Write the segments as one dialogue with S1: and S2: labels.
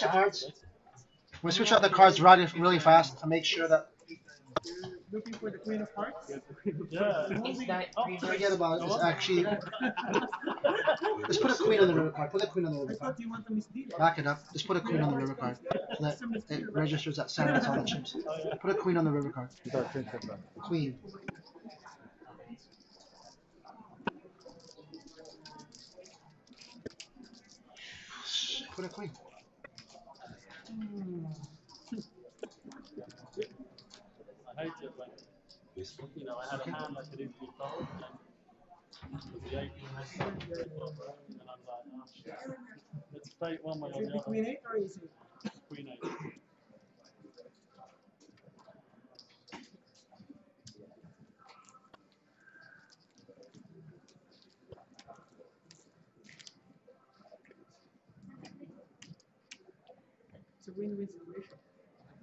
S1: the cards. We'll switch out the cards really fast to make sure that.
S2: Looking for the Queen of Hearts?
S3: Yeah.
S1: Forget about it. It's actually. Let's put a queen on the river card. Put a queen on the river
S2: I
S1: card.
S2: thought you want to mislead.
S1: Back it up. Just put a queen on the river card. So that it registers that 7. That's all the chips. Put a queen on the river card. Queen. Put a queen.
S3: I hate it when, you know, I had a hand like I didn't do cold, and the 18 has something, and I'm like, oh shit. Let's take one way or
S2: Is
S3: the
S2: it
S3: other.
S2: Queen 8 or is it?
S3: Queen 8.
S2: It's a win-win situation.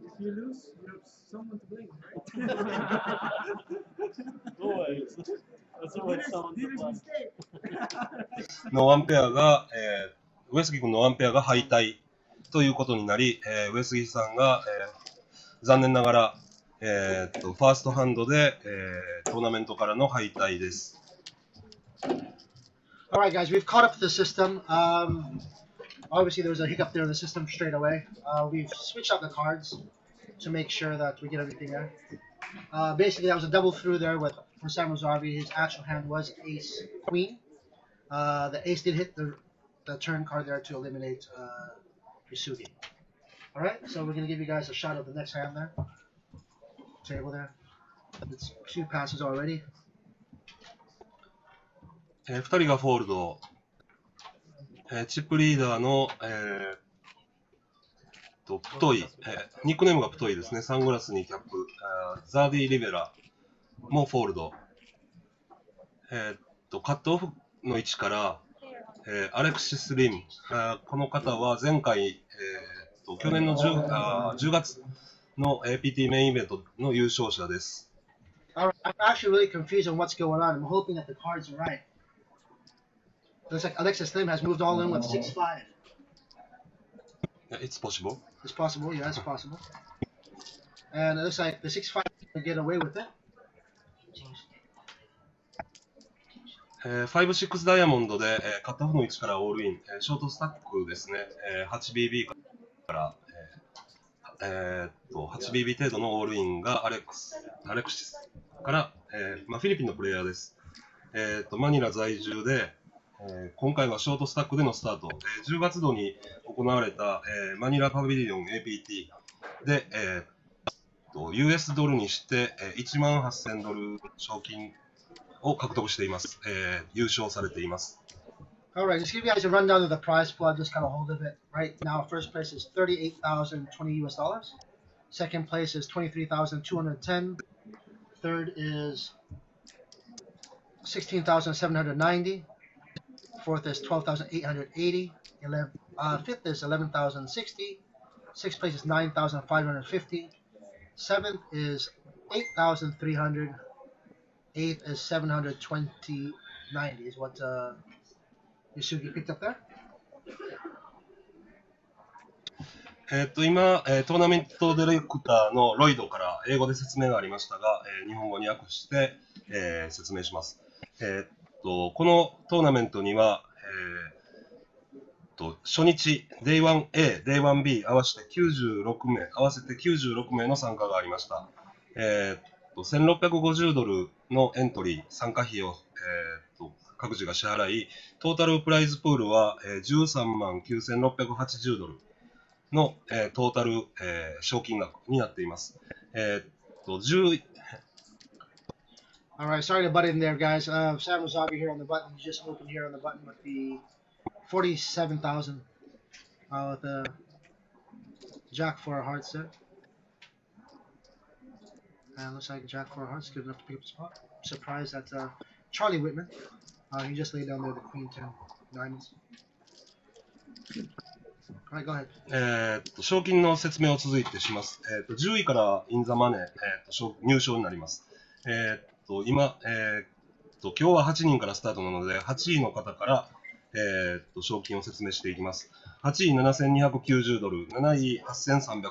S2: If you lose, you have someone to blame, right?
S3: Always. There's always someone to
S2: Dealer's
S3: blame.
S2: mistake.
S4: ノーアンペアが、上杉君のノーアンペアが敗退ということになり、上杉さんが、残念ながら、ファーストハンドで、トーナメントからの敗退です。
S1: Alright guys, we've caught up to the system. Obviously there was a hiccup there in the system straight away. We've switched out the cards to make sure that we get everything there. Basically that was a double through there with for Samuel Zarbi. His actual hand was Ace Queen. The Ace did hit the turn card there to eliminate Yasugi. Alright, so we're going to give you guys a shot of the next hand there. Table there. It's 2 passes already.
S4: 2人がフォールド、チップリーダーの、太い、ニックネームが太いですね、サングラスにキャップ、ザーディ・リベラもフォールド、カットオフの位置から、アレクシス・リン、この方は前回、去年の 10月の APT メインイベントの優勝者です。
S1: Alright, I'm actually really confused on what's going on. I'm hoping that the cards are right. Looks like Alexis Slim has moved all in with 6-5.
S4: It's possible.
S1: It's possible, yeah, it's possible. And it looks like the 6-5 will get away with it.
S4: 5-6 ダイヤモンドで、カットオフの位置からオールイン、ショートスタックですね、8BB から、8BB 程度のオールインがアレクシスから、フィリピンのプレイヤーです。マニラ在住で、今回はショートスタックでのスタート、10月度に行われた、マニラパビリオン APT で、US ドルにして、18,000ドル賞金を獲得しています。優勝されています。
S1: Alright, just give you guys a rundown of the prize pool. Just kind of hold of it. Right now, first place is $38,020 US. Second place is $23,210. Third is $16,790. Fourth is $12,880. Fifth is $11,060. Sixth place is $9,550. Seventh is $8,300. Eighth is $720.90 is what Yasugi picked up there.
S4: 今、トーナメントディレクターのロイドから英語で説明がありましたが、日本語に訳して、説明します。このトーナメントには、初日 Day1A、Day1B 合わせて96名の参加がありました。$1,650ドルのエントリー、参加費を、各自が支払い、トータルプライズプールは、$139,680ドルの、トータル、賞金額になっています。
S1: Alright, sorry to butt in there, guys. Sam Wasabi here on the button. You just opened here on the button with the 47,000 with the Jack for a heart set. And looks like Jack for a heart's good enough to pick up the spot. I'm surprised that Charlie Whitman. He just laid down there the Queen 10 diamonds. Alright, go ahead.
S4: 賞金の説明を続いてします。10位からインザマネー、入賞になります。今、今日は8人からスタートなので、8位の方から、賞金を説明していきます。8位7290ドル、7位8300ド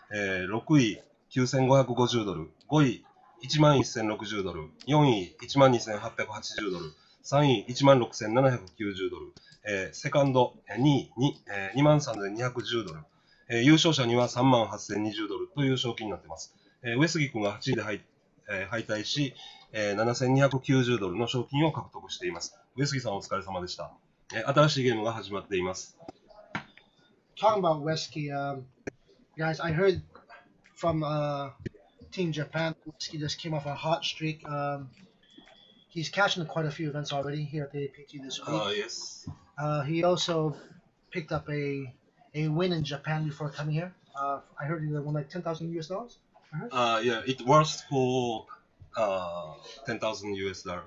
S4: ル、6位9550ドル、5位11060ドル、4位12880ドル、3位16790ドル、セカンド2位に23210ドル、優勝者には38020ドルという賞金になっています。上杉君が8位で敗退し、7290ドルの賞金を獲得しています。上杉さんお疲れ様でした。新しいゲームが始まっています。
S1: Talking about Wesky, guys, I heard from Team Japan, Wesky just came off a hot streak. He's cashed in quite a few events already here at the APT this week.
S4: Yes.
S1: He also picked up a win in Japan before coming here. I heard he won like $10,000 US.
S4: Yeah, it was for $10,000,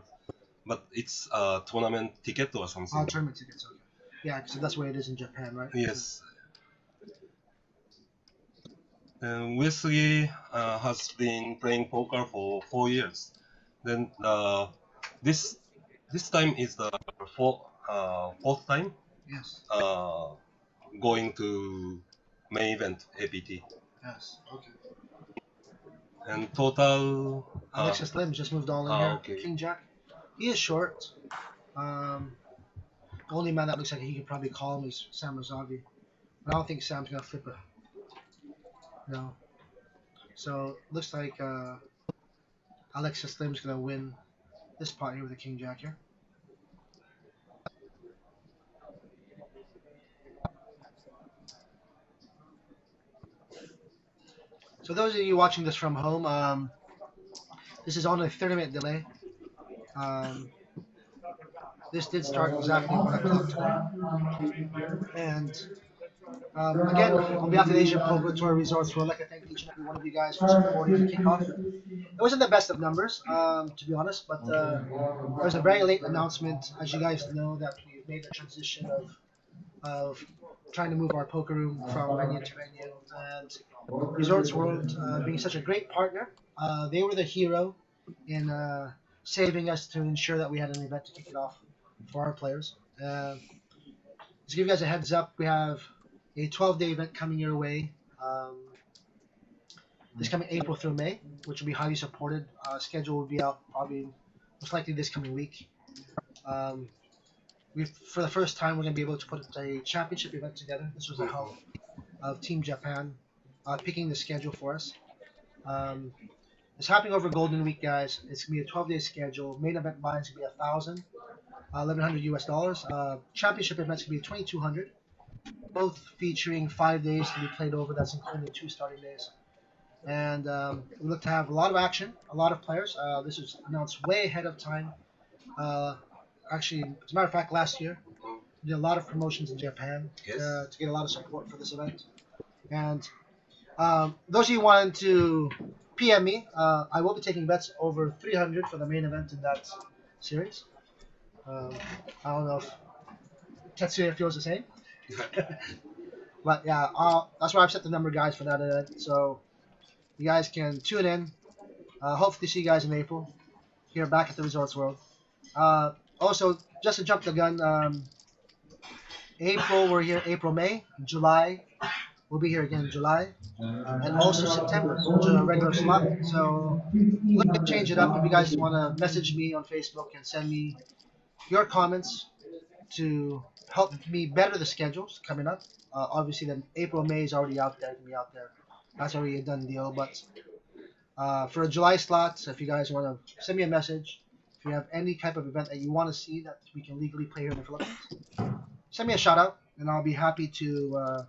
S4: but it's a tournament ticket or something.
S1: Tournament tickets, okay. Yeah, so that's where it is in Japan, right?
S4: Yes. Wesley has been playing poker for 4 years. Then this time is the fourth time.
S1: Yes.
S4: Going to main event APT.
S1: Yes. Okay.
S4: And total.
S1: Alexis Lim just moved all in here.
S4: Okay.
S1: King Jack. He is short. Only man that looks like he could probably call him is Sam Razavi. But I don't think Sam's gonna flip it. No. So looks like Alexis Lim's gonna win this pot here with the King Jack here. So those of you watching this from home, this is on a 30-minute delay. This did start exactly 1 o'clock today. And again, on behalf of the Asian Poker Tour Resorts, we'd like to thank each and every one of you guys for supporting the kickoff. It wasn't the best of numbers, to be honest, but there was a very late announcement, as you guys know, that we made the transition of trying to move our poker room from venue to venue. And Resorts World, being such a great partner, they were the hero in saving us to ensure that we had an event to kick it off for our players. To give you guys a heads up, we have a 12-day event coming your way this coming April through May, which will be highly supported. Schedule will be out probably most likely this coming week. For the first time, we're going to be able to put a championship event together. This was the help of Team Japan picking the schedule for us. It's happening over Golden Week, guys. It's going to be a 12-day schedule. Main event buy is going to be $1,000, $1,100 US. Championship events going to be $2,200. Both featuring 5 days to be played over. That's including 2 starting days. And we look to have a lot of action, a lot of players. This was announced way ahead of time. Actually, as a matter of fact, last year, we did a lot of promotions in Japan to get a lot of support for this event. And those of you wanting to PM me, I will be taking bets over 300 for the main event in that series. I don't know if Tetsuya feels the same. But yeah, that's why I've set the number, guys, for that event. So you guys can tune in. Hopefully see you guys in April here back at the Resorts World. Also, just to jump the gun, April, we're here April, May. July, we'll be here again in July. And also September, a regular slot. So look to change it up. If you guys want to message me on Facebook and send me your comments to help me better the schedules coming up. Obviously, then April, May is already out there. Be out there. That's already a done deal. But for a July slot, if you guys want to send me a message, if you have any type of event that you want to see that we can legally play here in the Philippines, send me a shout out, and I'll be happy to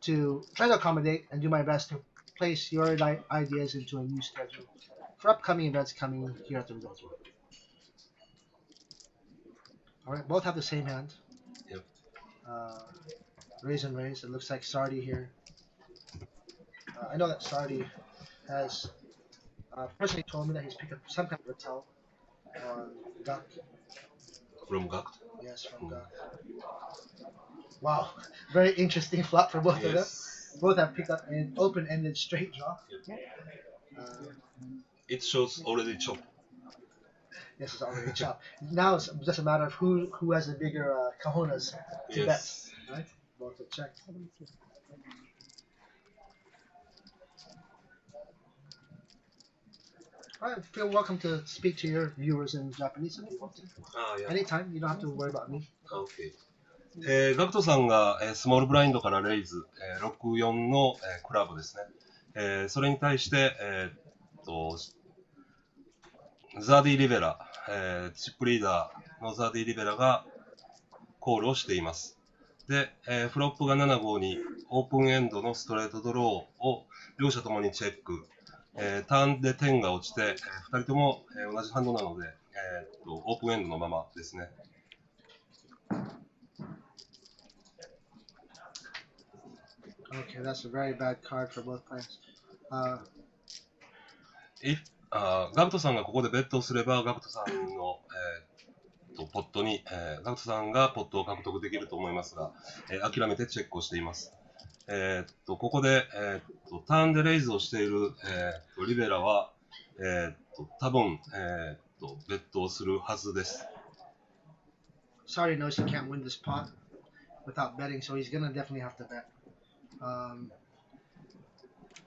S1: try to accommodate and do my best to place your ideas into a new schedule for upcoming events coming here at the Resorts World. All right, both have the same hand.
S4: Yep.
S1: Raise and raise. It looks like Sardi here. I know that Sardi has personally told me that he's picked up some kind of a tell on GACKT.
S4: From GACKT?
S1: Yes, from GACKT. Wow, very interesting flop for both of them. Both have picked up an open-ended straight draw.
S4: Yep. It shows already chop.
S1: Yes, it's already chopped. Now it's just a matter of who has the bigger cojones to bet, right? both have checked. Alright, feel welcome to speak to your viewers in Japanese if you want to. Anytime, you don't have to worry about me.
S4: OK。GACKT さんが、スモールブラインドからレイズ、64の、クラブですね。それに対して、ザディ・リベラ、チップリーダーのザディ・リベラがコールをしています。で、フロップが7号にオープンエンドのストレートドローを両者ともにチェック。ターンで10が落ちて、2人とも、同じハンドなので、オープンエンドのままですね。
S1: Okay, that's a very bad card for both players.
S4: GACKT さんがここでベットをすれば、GACKT さんの、ポットに、GACKT さんがポットを獲得できると思いますが、諦めてチェックをしています。ここで、ターンでレイズをしている、リベラは、多分、ベットをするはずです。
S1: Sorry knows he can't win this pot without betting, so he's gonna definitely have to bet.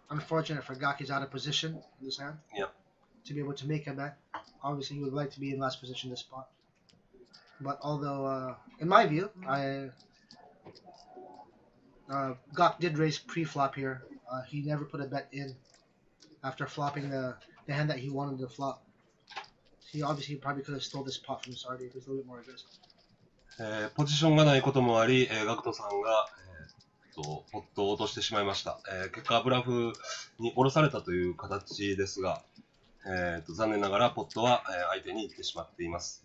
S1: Unfortunate for GACKT, he's out of position in this hand.
S4: Yeah.
S1: To be able to make a bet. Obviously, he would like to be in last position this spot. But although, in my view, GACKT did raise pre-flop here. He never put a bet in after flopping the hand that he wanted to flop. He obviously probably could have stole this pot from Sardi if he was a little bit more aggressive.
S4: ポジションがないこともあり、GACKT さんが、ポットを落としてしまいました。結果、ブラフに下ろされたという形ですが、残念ながらポットは、相手に行ってしまっています。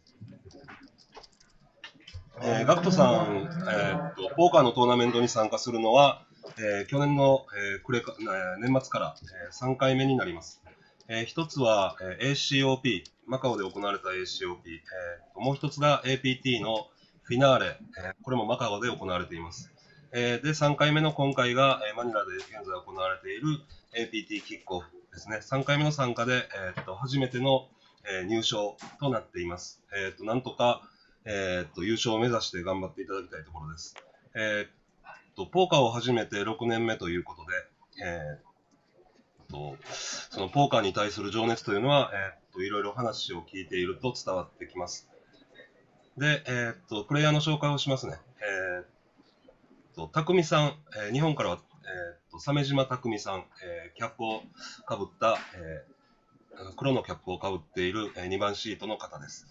S4: GACKT さん、ポーカーのトーナメントに参加するのは、去年の、年末から、3回目になります。一つは、ACOP、マカオで行われた ACOP、もう一つが APT のフィナーレ、これもマカオで行われています。で、3回目の今回が、マニラで現在行われている APT キックオフですね。3回目の参加で、初めての、入賞となっています。なんとか、優勝を目指して頑張っていただきたいところです。ポーカーを始めて6年目ということで、そのポーカーに対する情熱というのは、いろいろ話を聞いていると伝わってきます。で、プレイヤーの紹介をしますね。TAKUMIさん、日本からは、鮫島TAKUMIさん、キャップをかぶった、黒のキャップをかぶっている、2番シートの方です。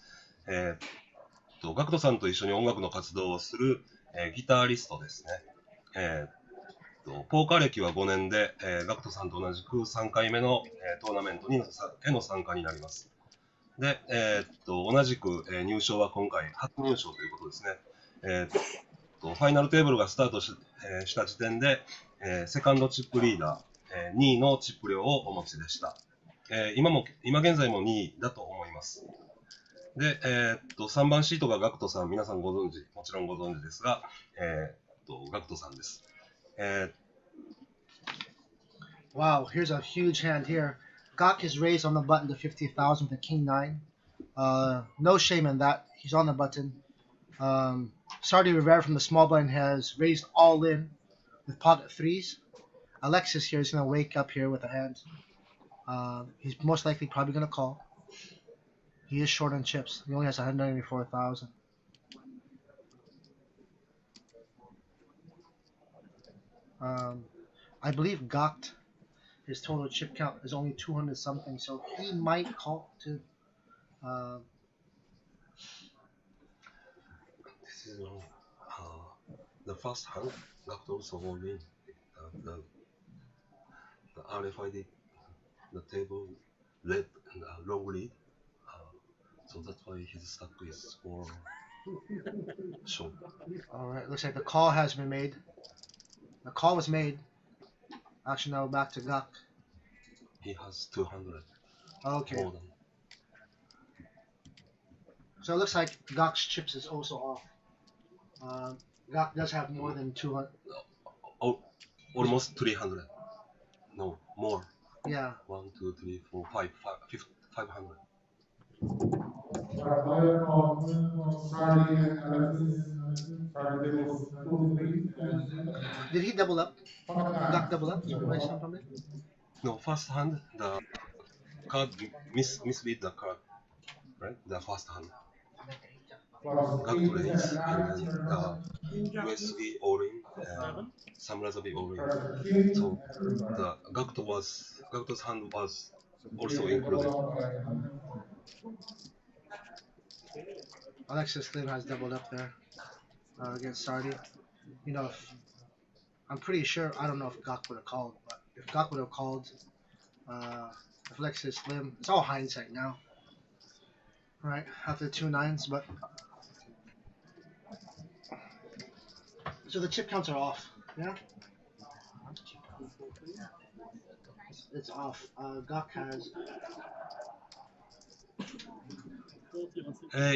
S4: GACKT さんと一緒に音楽の活動をする、ギタリストですね。ポーカー歴は5年で、GACKT さんと同じく3回目の、トーナメントへの参加になります。で、同じく、入賞は今回初入賞ということですね。ファイナルテーブルがスタートした時点で、セカンドチップリーダー、2位のチップ量をお持ちでした。今現在も2位だと思います。で、3番シートがGACKTさん、皆さんもちろんご存知ですが、GACKTさんです。
S1: Wow, here's a huge hand here. GACKT is raised on the button to 50,000 with a king 9. No shame in that. He's on the button. Sardi Rivera from the small blind has raised all in with pocket threes. Alexis here is going to wake up here with a hand. He's most likely probably going to call. He is short on chips. He only has 194,000. I believe GACKT, his total chip count is only 200 something, so he might call too.
S4: This is the first hand. GACKT also holding the RFID, the table red and long lead. So that's why his stack is for short.
S1: Alright, looks like the call has been made. The call was made. Actually, now back to GACKT.
S4: He has 200.
S1: Okay.
S4: More than.
S1: So it looks like GACKT's chips is also off. GACKT does have more than 200.
S4: Almost 300. No, more.
S1: Yeah.
S4: 1, 2, 3, 4, 5, 500.
S2: Friday
S1: Did he double up? GACKT double up? Something?
S4: No, first hand, the card misread the card, right? The first hand. GACKT raise and then the USB all-in, Samurazabi all-in. So the GACKT's hand was also included.
S1: Alexis Lim has doubled up there against Sardi. You know, I'm pretty sure, I don't know if GACKT would have called, but if GACKT would have called, if Alexis Lim, it's all hindsight now, right? After 2 9s, but so the chip counts are off, yeah? It's off. GACKT has.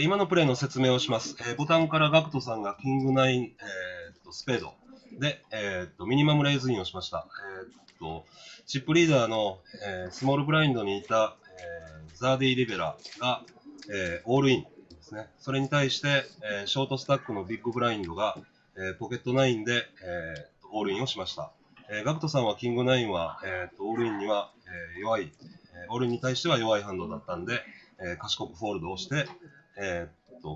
S4: 今のプレイの説明をします。ボタンから GACKT さんがキング9、スペードで、ミニマムレイズインをしました。チップリーダーの、スモールブラインドにいた、ザーディ・リベラが、オールインですね。それに対して、ショートスタックのビッグブラインドが、ポケット9で、オールインをしました。GACKT さんはキング9は、オールインには、弱い、オールインに対しては弱いハンドだったんで、賢くフォールドをして、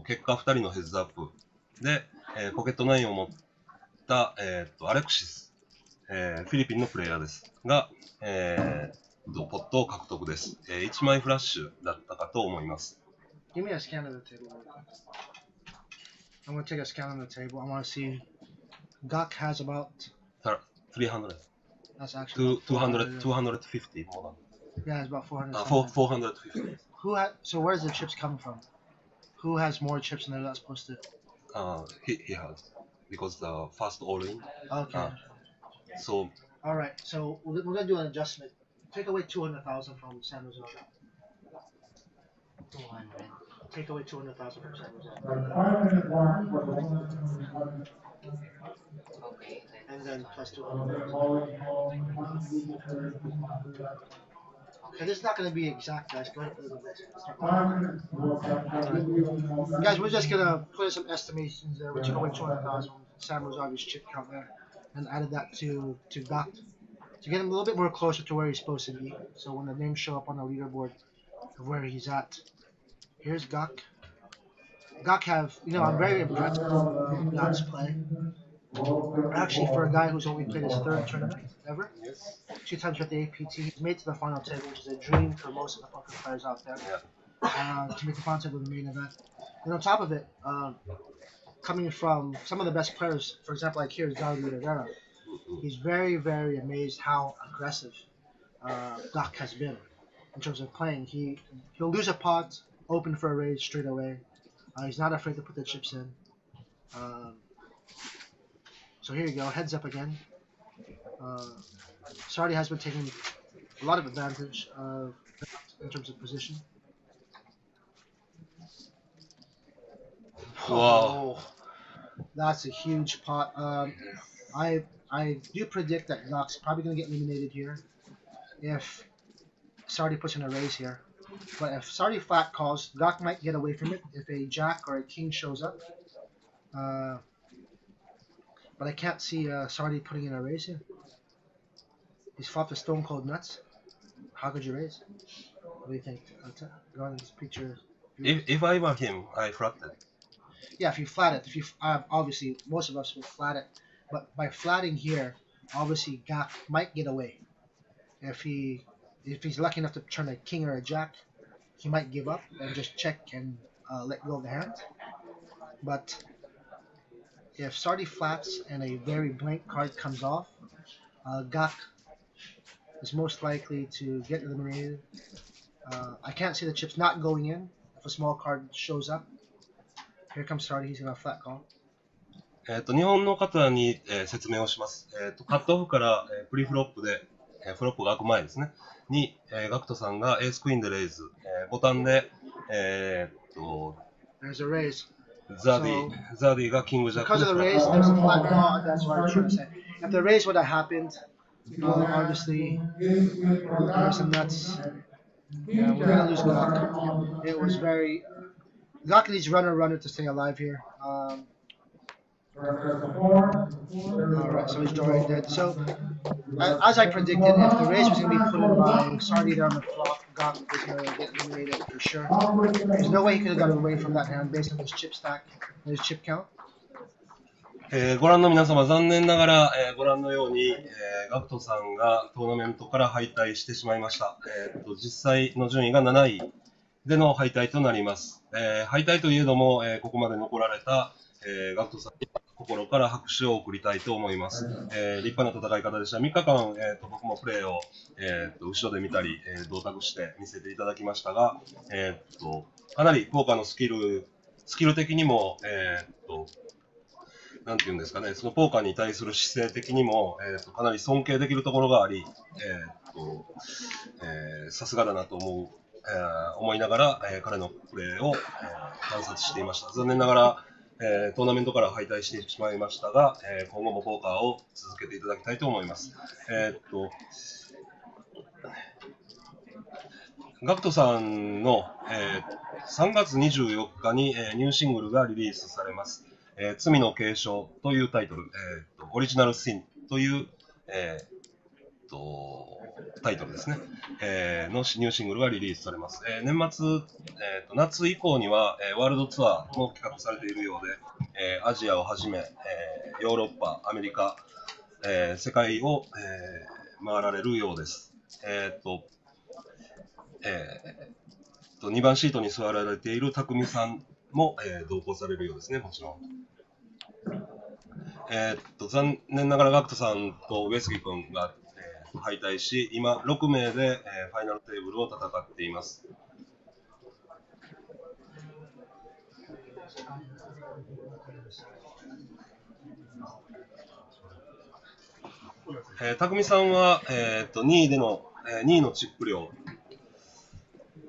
S4: 結果2人のヘッズアップで、ポケット9を持った、アレクシス、フィリピンのプレイヤーですが、ポットを獲得です。1枚フラッシュだったかと思います。
S1: Give me a scan of the table. I'm going to take a scan on the table. I want to see. GACKT has about
S4: 300.
S1: That's actually
S4: 250 more than.
S1: Yeah, it's about 400.
S4: 450.
S1: So where's the chips coming from? Who has more chips than they're not supposed to?
S4: He has, because the first all-in.
S1: Okay.
S4: So.
S1: All right. So we're gonna do an adjustment. Take away 200,000 from San Jose.
S5: 200.
S1: Take away 200,000 from San Jose.
S5: Okay.
S1: And then plus 200. Okay, this is not going to be exact, guys. Go ahead and guys, we're just going to put in some estimations there. We took away 200,000 Sam Rosavi's chip count there and added that to GACKT to get him a little bit more closer to where he's supposed to be. So when the names show up on the leaderboard of where he's at, here's GACKT. GACKT have, you know, I'm very impressed with GACKT's play. Actually, for a guy who's only played his 3rd tournament ever, 2 times with the APT, he's made to the final table, which is a dream for most of the poker players out there. To make the final table in the main event. And on top of it, coming from some of the best players, for example, like here's David Rivera, he's very, very amazed how aggressive GACKT has been in terms of playing. He'll lose a pot, open for a raise straight away. He's not afraid to put the chips in. So here you go, heads up again. Sardi has been taking a lot of advantage in terms of position.
S4: Wow.
S1: Oh, that's a huge pot. I do predict that GACKT's probably going to get eliminated here if Sardi puts in a raise here. But if Sardi flat calls, GACKT might get away from it if a jack or a king shows up. But I can't see Sardi putting in a raise here. He's fought the stone cold nuts. How could you raise? What do you think? Go on this picture.
S4: If I were him, I flatted.
S1: Yeah, if you flat it, obviously most of us will flat it. But by flatting here, obviously GACKT might get away. If he's lucky enough to turn a king or a jack, he might give up and just check and let go of the hand. But if Sardi flats and a very blank card comes off, GACKT is most likely to get eliminated. I can't see the chips not going in if a small card shows up. Here comes Sardi, he's going to flat call.
S4: 日本の方に、説明をします。カットオフから、プリフロップで、フロップが開く前ですね。に、GACKTさんがエースクイーンでレイズ、ボタンで、
S1: There's a raise.
S4: ザーディがキングジャック
S1: Because of the raise, there's a flat call. That's what I'm trying to say. If the raise would have happened, obviously, there's some nuts. Yeah, we're going to lose GACKT. It was very... GACKT needs runner to stay alive here. Alright, so he's drawing dead. So, as I predicted, if the race was going to be put in by Sardi on the flop, GACKT was going to get eliminated for sure. There's no way he could have got away from that hand based on his chip stack and his chip count.
S4: ご覧の皆様、残念ながら、ご覧のように、GACKTさんがトーナメントから敗退してしまいました。実際の順位が7位での敗退となります。敗退といえども、ここまで残られた、GACKTさんに心から拍手を送りたいと思います。立派な戦い方でした。3日間、僕もプレーを、後ろで見たり、同卓して見せていただきましたが、かなりポーカーのスキル的にも、なんていうんですかね、そのポーカーに対する姿勢的にも、かなり尊敬できるところがあり、さすがだなと思いながら、彼のプレーを、観察していました。残念ながら、トーナメントから敗退してしまいましたが、今後もポーカーを続けていただきたいと思います。GACKTさんの、3月24日に、ニューシングルがリリースされます。罪の継承というタイトル、オリジナルシンという、タイトルですね、のニューシングルがリリースされます。年末、夏以降には、ワールドツアーも企画されているようで、アジアをはじめ、ヨーロッパ、アメリカ、世界を、回られるようです。2番シートに座られているTAKUMIさんも、同行されるようですね、もちろん。残念ながらGACKTさんと上杉君が、敗退し、今6名で、ファイナルテーブルを戦っています。TAKUMIさんは、2位のチップ量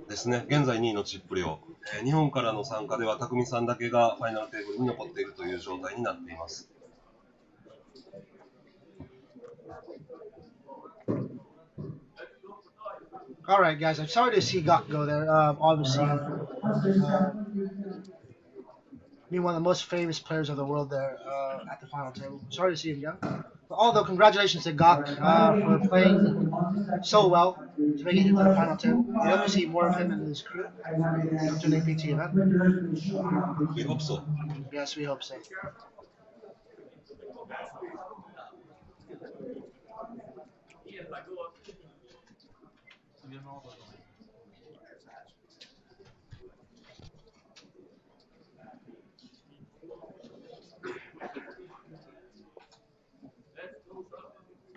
S4: ですね。現在2位のチップ量。日本からの参加ではTAKUMIさんだけがファイナルテーブルに残っているという状態になっています。
S1: Alright, guys, I'm sorry to see GACKT go there. Obviously, being one of the most famous players of the world there at the final table. Sorry to see him go. But although, congratulations to GACKT for playing so well to make it into the final table. We hope to see more of him and his crew come to an APT event.
S4: We hope so.
S1: Yes, we hope so.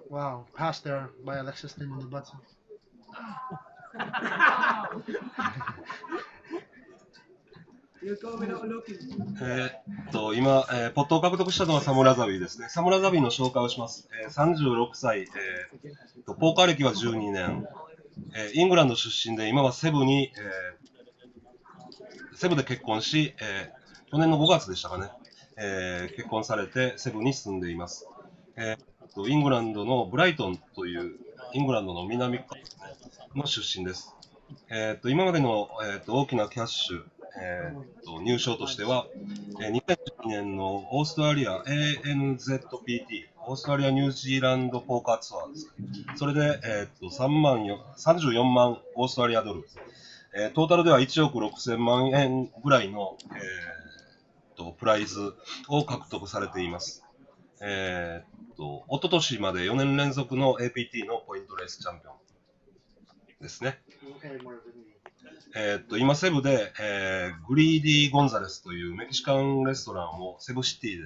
S1: Wow, passed there by Alexis in the button.
S2: You go without looking.
S4: 今、ポットを獲得したのはサムラザビですね。サムラザビの紹介をします。36歳、ポーカー歴は12年、イングランド出身で、今はセブで結婚し、去年の5月でしたかね、結婚されてセブに住んでいます。イングランドのブライトンというイングランドの南の出身です。今までの、大きなキャッシュ、入賞としては、2012年のオーストラリア ANZPT、オーストラリアニュージーランドポーカーツアーです。それで、34万オーストラリアドル、トータルでは1億6000万円ぐらいの、プライズを獲得されています。一昨年まで4年連続の APT のポイントレースチャンピオンですね。今セブで、グリーディ・ゴンザレスというメキシカンレストランをセブシティで、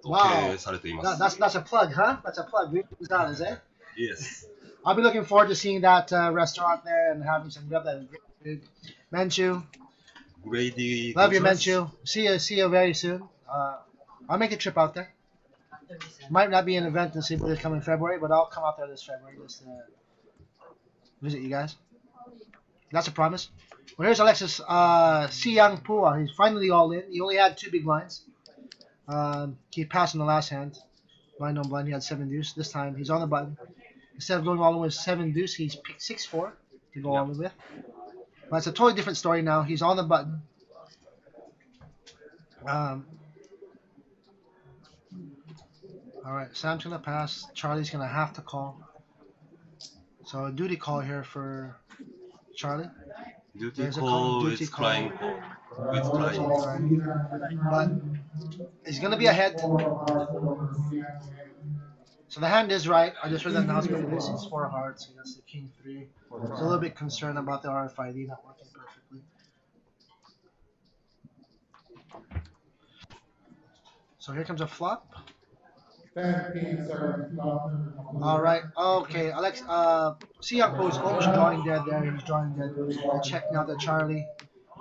S4: 経営されています。
S1: That's a plug, huh? That's a plug. Is that, is it?
S4: Yes.
S1: I'll be looking forward to seeing that restaurant there and having some grub that great food. Menchu.
S4: Grady
S1: Love you, Menchu. See you very soon. I'll make a trip out there. Might not be an event in Cebu coming February, but I'll come out there this February just to visit you guys. That's a promise. Well, here's Alexis Siyang Pua. He's finally all in. He only had 2 big blinds. He passed in the last hand. Blind on blind, he had 7 deuce. This time, he's on the button. Instead of going all in with 7 deuce, he's picked 6-4 to go all in with. But it's a totally different story now. He's on the button. Alright, Sam's gonna pass. Charlie's gonna have to call. So a duty call here for Charlie.
S4: Duty
S1: There's a
S4: call
S1: duty
S4: is
S1: call.
S4: crying call. With crying.
S1: But he's gonna be ahead. So the hand is right. I just read the announcement. This is 4 hearts against the King 3. I was a little bit concerned about the RFID not working perfectly. So here comes a flop. Alright, okay, Alex, Siakpo is almost drawing dead there, he's drawing dead. I check now to Charlie.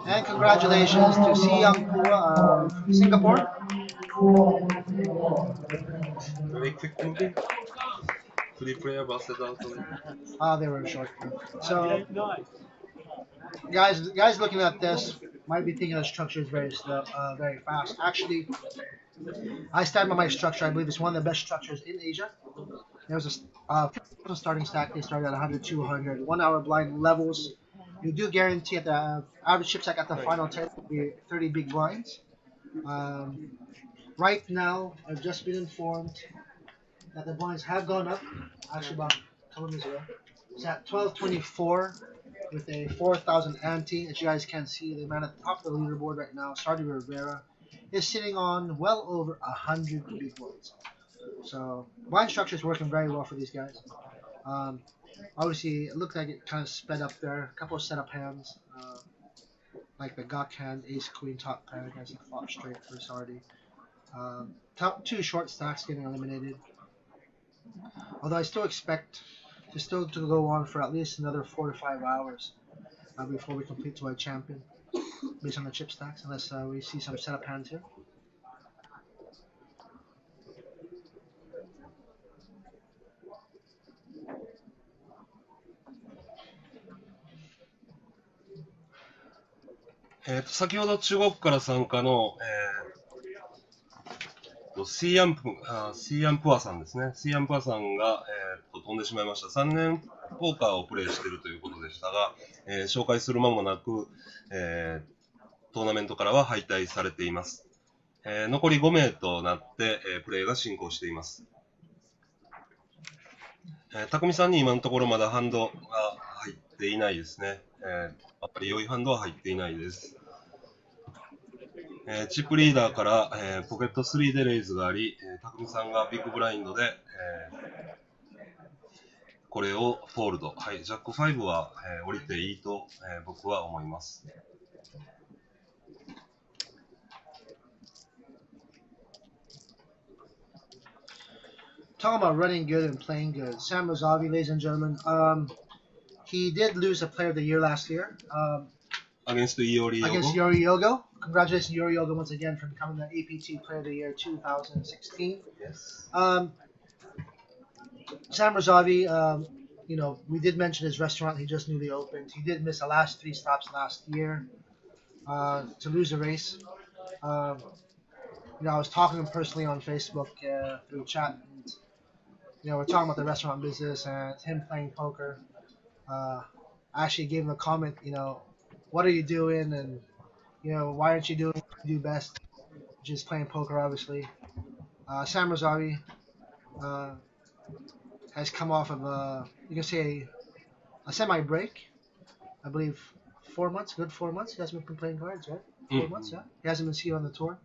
S1: And congratulations to Siakpo of Singapore.
S4: Very quick moving. 3 player busted out of it.
S1: Ah, they were short. So, guys looking at this might be thinking the structure is very slow, very fast. Actually, I stand by my structure. I believe it's one of the best structures in Asia. There's a starting stack. They started at 100, 200, 1 hour blind levels. You do guarantee at the average chip stack at the final 10 will be 30 big blinds. Right now, I've just been informed that the blinds have gone up. Actually, about a couple minutes ago. It's at 1224 with a 4,000 ante. As you guys can see, the man at the top of the leaderboard right now, Saudi Rivera, is sitting on well over 100 big blinds. So blind structure is working very well for these guys. Obviously, it looked like it kind of sped up there. A couple of setup hands, like the GACKT hand, Ace Queen top pair, guys that flop straight for Saudi. Top 2 short stacks getting eliminated. Although I still expect to go on for at least another 4 to 5 hours before we complete to a champion, based on the chip stacks, unless we see some setup hands here.
S4: 先ほど中国から参加の、シーアンプアさんですね。シーアンプアさんが、飛んでしまいました。3年ポーカーをプレイしているということでしたが、紹介する間もなく、トーナメントからは敗退されています。残り5名となって、プレイが進行しています。TAKUMIさんに今のところまだハンドが入っていないですね。やっぱり良いハンドは入っていないです。チップリーダーから、ポケット3でレイズがあり、TAKUMIさんがビッグブラインドで、これをフォールド。はい、ジャック5は、降りていいと、僕は思います。
S1: Talking about running good and playing good. Sam Razavi, ladies and gentlemen, he did lose a Player of the Year last year.
S4: Against Yori Yogo.
S1: Against Yori Yogo. Congratulations, Yori Yogo, once again for becoming the APT Player of the Year 2016.
S4: Yes.
S1: Sam Razavi, you know, we did mention his restaurant he just newly opened. He did miss the last 3 stops last year to lose a race. You know, I was talking to him personally on Facebook through chat. And, you know, we're talking about the restaurant business and him playing poker. I actually gave him a comment, you know, what are you doing? And, you know, why aren't you doing what you do best? Which is playing poker, obviously. Sam Razavi has come off of you can say a semi-break. I believe 4 months, good 4 months. He hasn't been playing cards, right? 4 months, yeah. He hasn't been seen on the tour.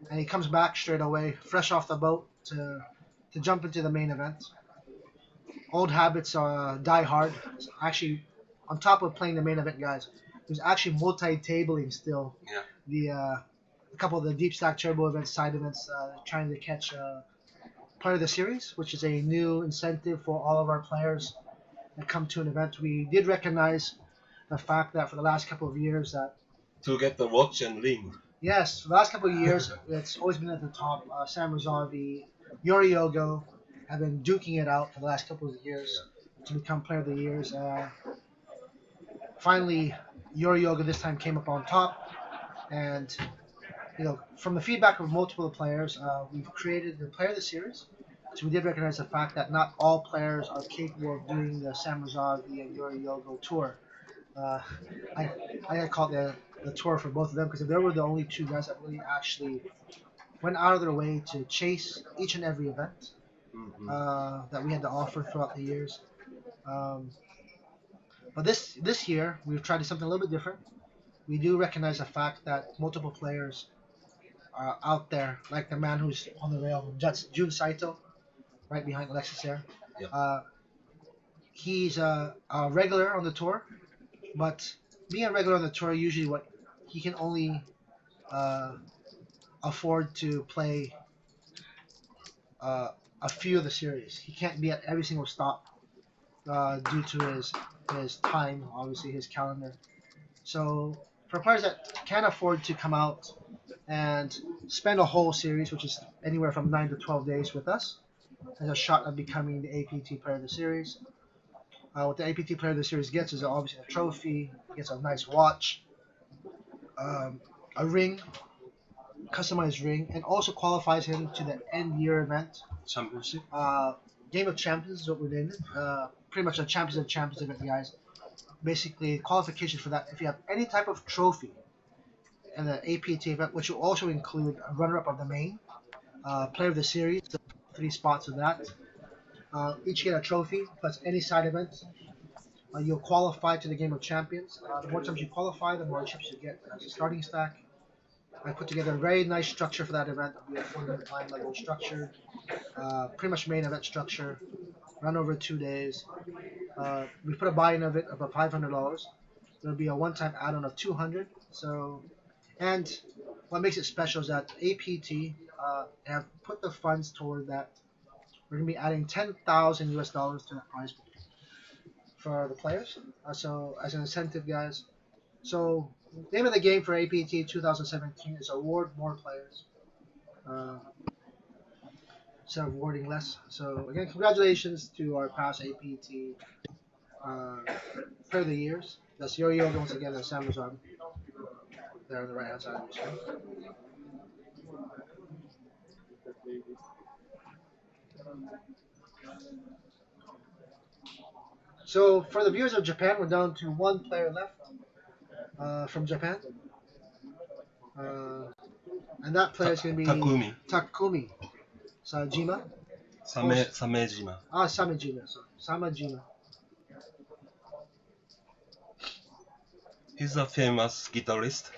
S1: And he comes back straight away, fresh off the boat, to jump into the main event. Old habits die hard. Actually, on top of playing the main event, guys, he was actually multi-tabling still.
S4: Yeah.
S1: A couple of the deep stack turbo events, side events, trying to catch player of the series, which is a new incentive for all of our players that come to an event. We did recognize the fact that for the last couple of years that
S4: to get the watch and ring.
S1: Yes, for the last couple of years, it's always been at the top. Sam Razavi, Yori Yogo have been duking it out for the last couple of years to become Player of the Years. Finally, Yori Yogo this time came up on top, and you know, from the feedback of multiple players, we've created the Player of the Series. So we did recognize the fact that not all players are capable of doing the Sam Razavi and Yori Yogo tour. I call it the tour for both of them because they were the only 2 guys that really actually went out of their way to chase each and every event that we had to offer throughout the years. But this year, we've tried something a little bit different. We do recognize the fact that multiple players are out there, like the man who's on the rail, Jun Saito, right behind Alexis there.
S4: Yep.
S1: He's a regular on the tour, but being a regular on the tour, usually what he can only afford to play a few of the series. He can't be at every single stop due to his time, obviously his calendar. So for players that can't afford to come out and spend a whole series, which is anywhere from 9 to 12 days with us, has a shot at becoming the APT player of the series. What the APT player of the series gets is obviously a trophy, gets a nice watch, a ring, customized ring, and also qualifies him to the end year event.
S4: Championship?
S1: Game of Champions is what we're naming it. Pretty much a Champions of Champions event, guys. Basically, qualification for that. If you have any type of trophy in the APT event, which will also include a runner-up of the main, player of the series, the 3 spots of that. Each get a trophy plus any side event. You'll qualify to the Game of Champions. The more times you qualify, the more chips you get as a starting stack. I put together a very nice structure for that event. It'll be a 4-minute line level structure, pretty much main event structure, run over 2 days. We put a buy-in of it of about $500. There'll be a one-time add-on of $200. So, and what makes it special is that APT have put the funds toward that. We're gonna be adding $10,000 US to the prize pool for the players. So as an incentive, guys. So name of the game for APT 2017 is award more players. Instead of awarding less. So again, congratulations to our past APT player of the years. That's Yori Yoga once again and Sam Razan. There on the right hand side of your screen. So for the viewers of Japan, we're down to 1 player left from Japan. And that player is going to be Takumi Sajima.
S4: Samejima.
S1: Samejima, sorry. Samejima.
S4: He's a famous guitarist.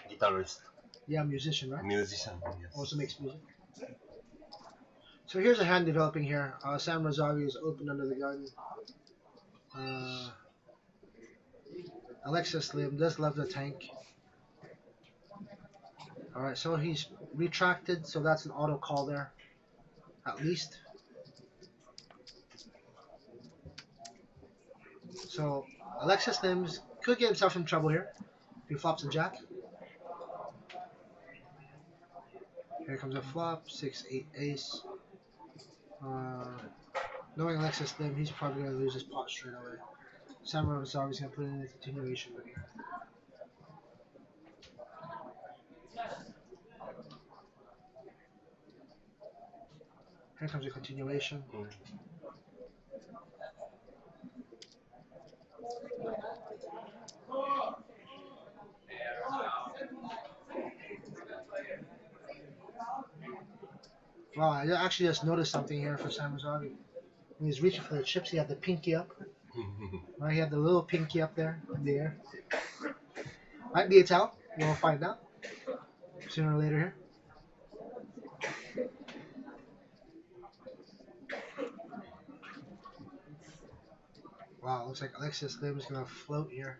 S1: Yeah, musician, right?
S4: Musician, yes.
S1: Also makes music. So here's a hand developing here. Sam Razari is open under the gun. Alexis Lim does love the tank. Alright, so he's retracted, so that's an auto call there. At least. So Alexis Lims could get himself in trouble here if he flops a jack. Here comes a flop, 6-8 ace. Knowing Alexis Lim, he's probably going to lose his pot straight away. Samurai is obviously going to put in a continuation with here. Here comes a continuation. Wow, I actually just noticed something here for Sam Razagi. When he's reaching for the chips, he had the pinky up. Right, he had the little pinky up there in the air. Might be a towel. We'll find out sooner or later here. Wow, looks like Alexis Lim is going to float here.